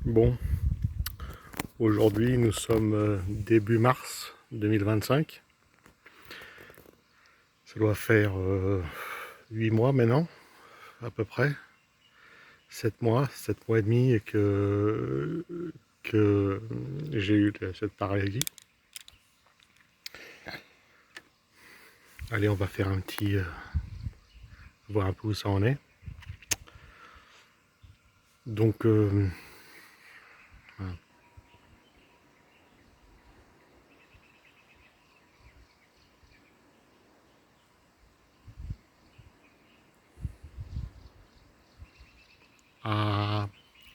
Bon, aujourd'hui nous sommes début mars 2025. Ça doit faire 8 mois maintenant, à peu près. 7 mois et demi et que j'ai eu cette paralysie. Allez, on va faire un petit... voir un peu où ça en est. Donc, voilà. A,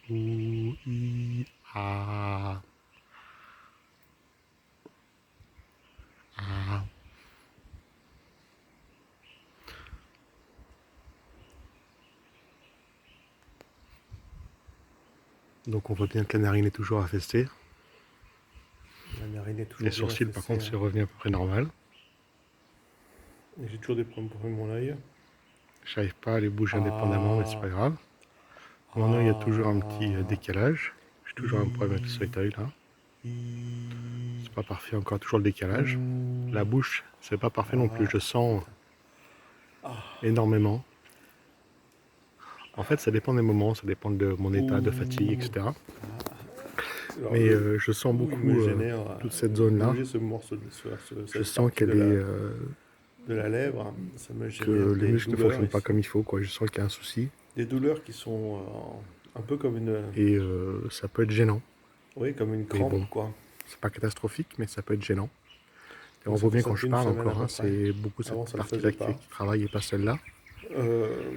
ou, I, A, A. Donc on voit bien que la narine est toujours affaissée. La narine est toujours Les bien sourcils par affaissée, contre c'est revenu à peu près normal. J'ai toujours des problèmes pour mon œil. J'arrive pas à les bouger indépendamment mais c'est Ah, pas grave. Mon œil a toujours un petit ah, décalage. J'ai toujours un problème avec i, cet œil là. i, C'est pas parfait encore, toujours le décalage. La ou, bouche, c'est pas parfait non plus. ah, Je sens putain. Ah, énormément. En fait, ça dépend des moments, ça dépend de mon état de fatigue, ou, etc. ah. Alors Mais le je sens il me beaucoup génère toute cette de zone-là. bouger ce morceau, Je cette sens partie qu'elle est de la lèvre, ça me que génère les des muscles ne douleurs fonctionnent pas ici. comme il faut, quoi. Je sens qu'il y a un souci Des douleurs qui sont un peu comme et ça peut être gênant. oui, comme une Mais crampe, bon, quoi. c'est pas catastrophique, mais ça peut être gênant. Et on Donc voit bien ça quand je fait une parle semaine à encore, peu hein, près. c'est beaucoup cette Avant, ça le partie-là faisait qui fait pas. qu'il travaille et pas celle-là. Euh,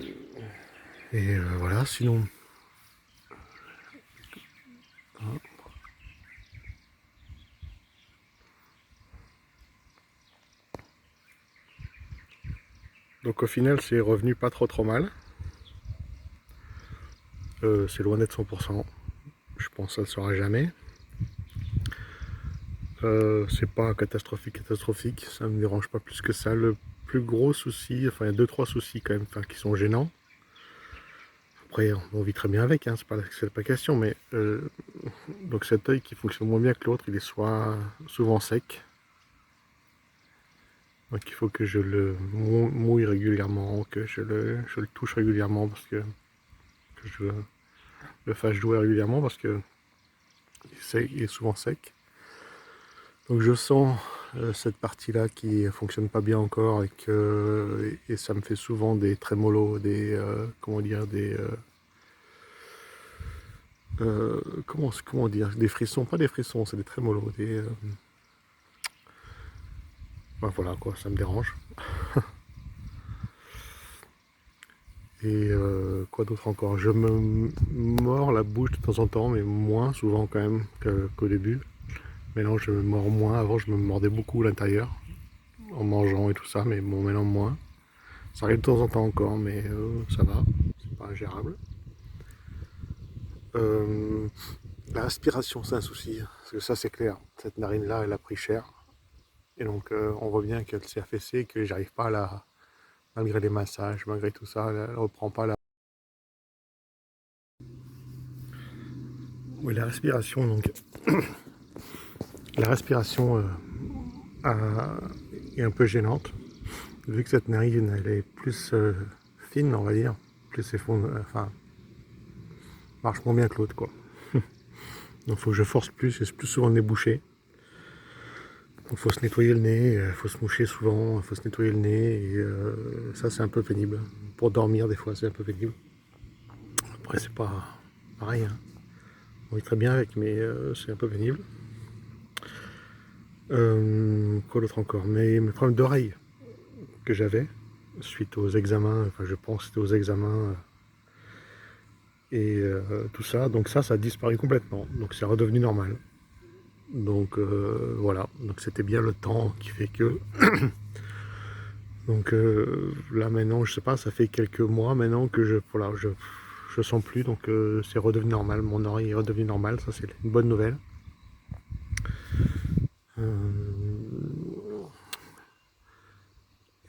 Et voilà, sinon, hein. Donc au final, c'est revenu pas trop mal. C'est loin d'être 100%. Je pense que ça ne le sera jamais. C'est pas catastrophique, ça me dérange pas plus que ça. Le plus gros souci, enfin il y a deux trois soucis quand même, enfin, qui sont gênants. Après on vit très bien avec, hein, c'est pas question, mais donc cet œil qui fonctionne moins bien que l'autre, il est souvent sec. Donc il faut que je le mouille régulièrement, que je le touche régulièrement parce que je le fasse jouer régulièrement parce que il est souvent sec. Donc je sens cette partie-là qui fonctionne pas bien encore et ça me fait souvent des trémolos, des comment dire, comment dire, des frissons, pas des frissons, c'est des trémolos, ben voilà quoi, ça me dérange. Et quoi d'autre encore? Je me mords la bouche de temps en temps, mais moins souvent quand même qu'au début. Maintenant je me mords moins, avant je me mordais beaucoup à l'intérieur en mangeant et tout ça, mais bon maintenant moins. Ça arrive de temps en temps encore, mais ça va, c'est pas ingérable. Euh, la respiration, c'est un souci, parce que ça c'est clair. Cette narine-là, elle a pris cher. Et donc on voit bien qu'elle s'est affaissée, que j'arrive pas à la... Malgré les massages, malgré tout ça, elle reprend pas la... Oui, la respiration, donc... La respiration est un peu gênante, vu que cette narine, elle est plus fine, on va dire. Plus enfin, marche moins bien que l'autre, quoi. Donc faut que je force plus, et c'est plus souvent le nez bouché. Il faut se nettoyer le nez, il faut se moucher souvent, il faut se nettoyer le nez, et ça c'est un peu pénible. Pour dormir des fois c'est un peu pénible. Après c'est pas pareil, hein. On vit très bien avec, mais c'est un peu pénible. Quoi d'autre encore? Mes problèmes d'oreille que j'avais suite aux examens, enfin je pense que c'était aux examens et tout ça, donc ça a disparu complètement, donc c'est redevenu normal. Donc voilà, donc c'était bien le temps qui fait que donc là maintenant, je sais pas, ça fait quelques mois maintenant que voilà, je sens plus, donc c'est redevenu normal, mon oreille est redevenue normale, ça c'est une bonne nouvelle.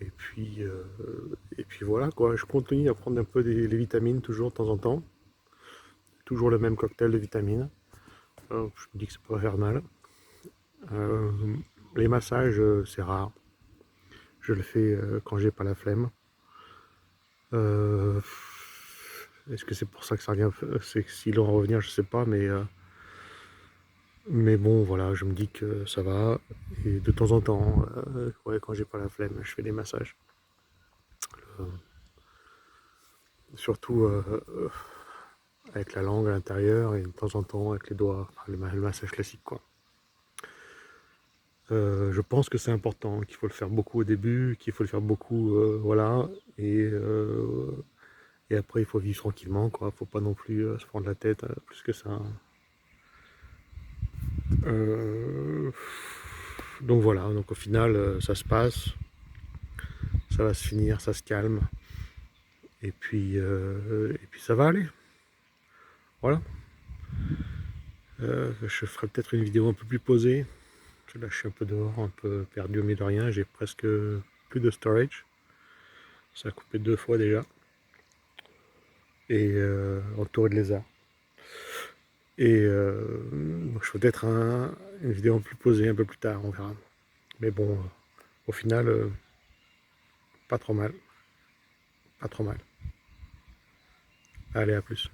Et puis, et puis voilà quoi, je continue à prendre un peu les vitamines toujours de temps en temps. toujours le même cocktail de vitamines. Je me dis que ça pourrait faire mal. Les massages, c'est rare. Je le fais quand j'ai pas la flemme. Est-ce que c'est pour ça que ça revient? C'est s'il doit en revenir, je sais pas, mais bon, voilà, je me dis que ça va. Et de temps en temps, ouais, quand j'ai pas la flemme, je fais des massages. Surtout avec la langue à l'intérieur et de temps en temps avec les doigts, enfin, le massage classique, quoi. Je pense que c'est important, qu'il faut le faire beaucoup au début, qu'il faut le faire beaucoup, voilà, et après il faut vivre tranquillement, quoi. Faut pas non plus se prendre la tête plus que ça. Donc voilà, donc au final ça se passe, ça va se finir, ça se calme, et puis ça va aller. Voilà. Je ferai peut-être une vidéo un peu plus posée. Là je suis un peu dehors, un peu perdu au milieu de rien, j'ai presque plus de storage. Ça a coupé 2 fois déjà. Et entouré de lézards. Et donc je ferai peut-être une vidéo plus posée un peu plus tard, on verra. Mais bon, au final, pas trop mal. Pas trop mal. Allez, à plus.